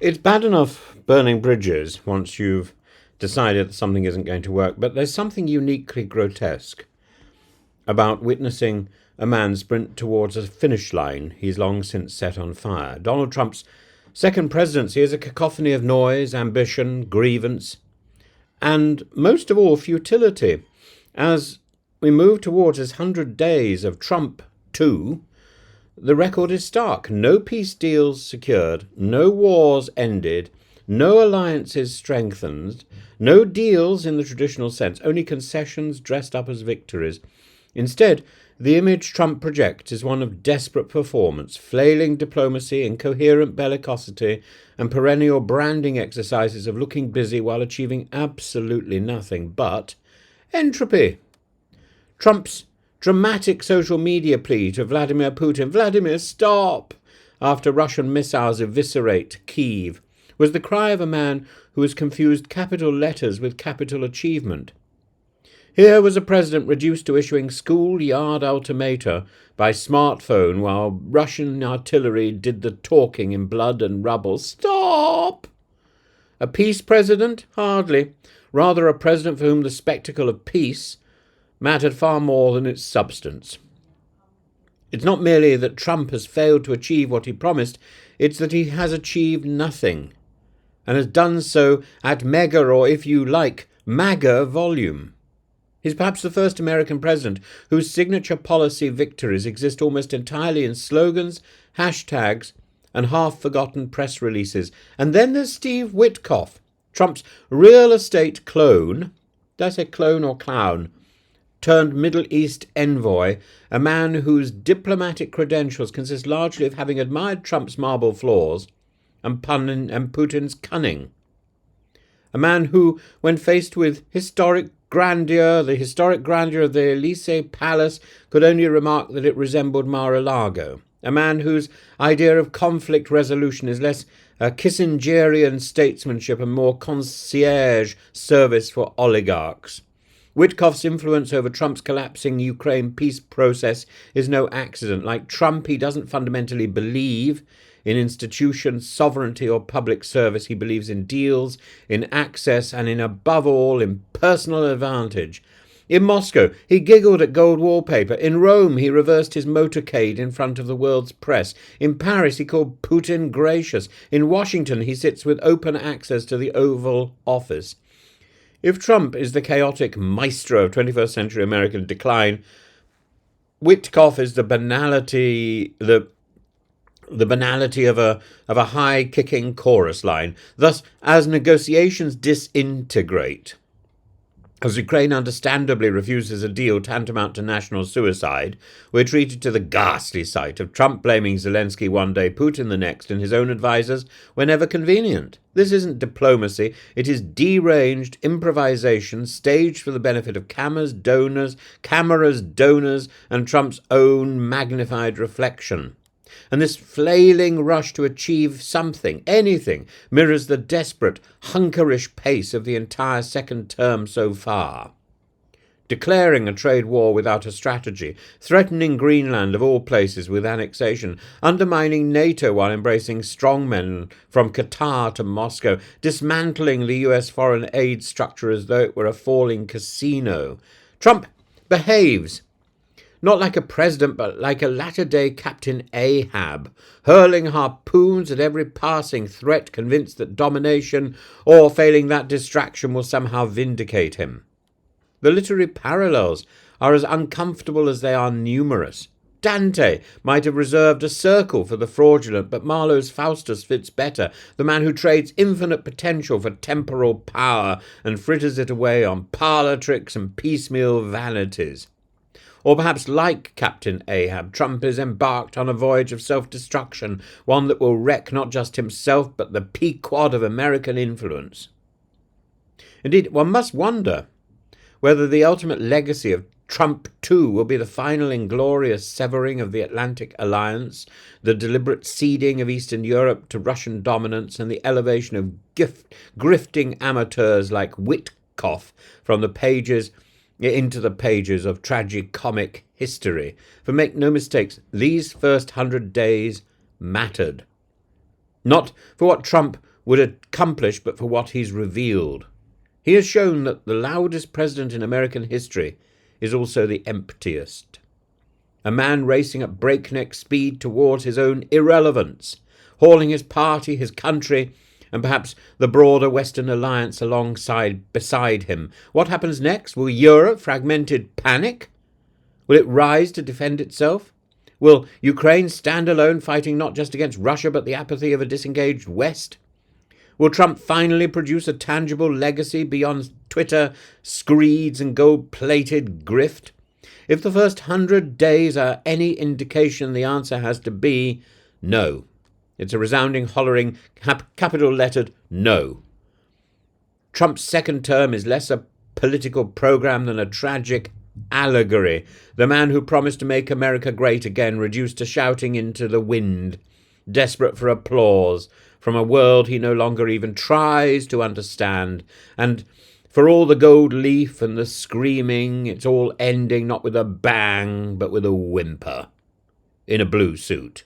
It's bad enough burning bridges once you've decided that something isn't going to work, but there's something uniquely grotesque about witnessing a man sprint towards a finish line he's long since set on fire. Donald Trump's second presidency is a cacophony of noise, ambition, grievance, and most of all, futility. As we move towards his 100 days of Trump 2, the record is stark. No peace deals secured, no wars ended, no alliances strengthened, no deals in the traditional sense, only concessions dressed up as victories. Instead, the image Trump projects is one of desperate performance, flailing diplomacy, incoherent bellicosity, and perennial branding exercises of looking busy while achieving absolutely nothing but entropy. Trump's dramatic social media plea to Vladimir Putin, "Vladimir, stop!" after Russian missiles eviscerate Kyiv, was the cry of a man who has confused capital letters with capital achievement. Here was a president reduced to issuing schoolyard ultimata by smartphone while Russian artillery did the talking in blood and rubble. Stop! A peace president? Hardly. Rather a president for whom the spectacle of peace mattered far more than its substance. It's not merely that Trump has failed to achieve what he promised, it's that he has achieved nothing, and has done so at mega, or if you like, MAGA volume. He's perhaps the first American president whose signature policy victories exist almost entirely in slogans, hashtags, and half-forgotten press releases. And then there's Steve Witkoff, Trump's real estate clone. Did I say clone or clown? Turned Middle East envoy, a man whose diplomatic credentials consist largely of having admired Trump's marble floors and Putin's cunning. A man who, when faced with historic grandeur, the historic grandeur of the Elysee Palace, could only remark that it resembled Mar-a-Lago. A man whose idea of conflict resolution is less Kissingerian statesmanship and more concierge service for oligarchs. Witkoff's influence over Trump's collapsing Ukraine peace process is no accident. Like Trump, he doesn't fundamentally believe in institutions, sovereignty, or public service. He believes in deals, in access, and in, above all, in personal advantage. In Moscow, he giggled at gold wallpaper. In Rome, he reversed his motorcade in front of the world's press. In Paris, he called Putin gracious. In Washington, he sits with open access to the Oval Office. If Trump is the chaotic maestro of 21st century American decline, Witkoff is the banality of a high-kicking chorus line. Thus, as negotiations disintegrate, as Ukraine understandably refuses a deal tantamount to national suicide, we're treated to the ghastly sight of Trump blaming Zelensky one day, Putin the next, and his own advisers whenever convenient. This isn't diplomacy, it is deranged improvisation staged for the benefit of cameras, donors, and Trump's own magnified reflection. And this flailing rush to achieve something, anything, mirrors the desperate, hunkerish pace of the entire second term so far. Declaring a trade war without a strategy, threatening Greenland of all places with annexation, undermining NATO while embracing strongmen from Qatar to Moscow, dismantling the US foreign aid structure as though it were a falling casino. Trump behaves not like a president, but like a latter-day Captain Ahab, hurling harpoons at every passing threat, convinced that domination, or failing that distraction, will somehow vindicate him. The literary parallels are as uncomfortable as they are numerous. Dante might have reserved a circle for the fraudulent, but Marlowe's Faustus fits better, the man who trades infinite potential for temporal power and fritters it away on parlour tricks and piecemeal vanities. Or perhaps, like Captain Ahab, Trump is embarked on a voyage of self-destruction, one that will wreck not just himself, but the Pequod of American influence. Indeed, one must wonder whether the ultimate legacy of Trump 2 will be the final inglorious severing of the Atlantic Alliance, the deliberate ceding of Eastern Europe to Russian dominance, and the elevation of grifting amateurs like Witkoff from the pages into the pages of tragicomic history. For make no mistakes, these first 100 days mattered. Not for what Trump would accomplish but for what he's revealed. He has shown that the loudest president in American history is also the emptiest. A man racing at breakneck speed towards his own irrelevance, hauling his party, his country, and perhaps the broader Western alliance beside him. What happens next? Will Europe, fragmented, panic? Will it rise to defend itself? Will Ukraine stand alone, fighting not just against Russia but the apathy of a disengaged West? Will Trump finally produce a tangible legacy beyond Twitter screeds and gold-plated grift? If the first 100 days are any indication, the answer has to be no. It's a resounding, hollering, capital-lettered no. Trump's second term is less a political program than a tragic allegory. The man who promised to make America great again, reduced to shouting into the wind, desperate for applause from a world he no longer even tries to understand. And for all the gold leaf and the screaming, it's all ending not with a bang, but with a whimper, in a blue suit.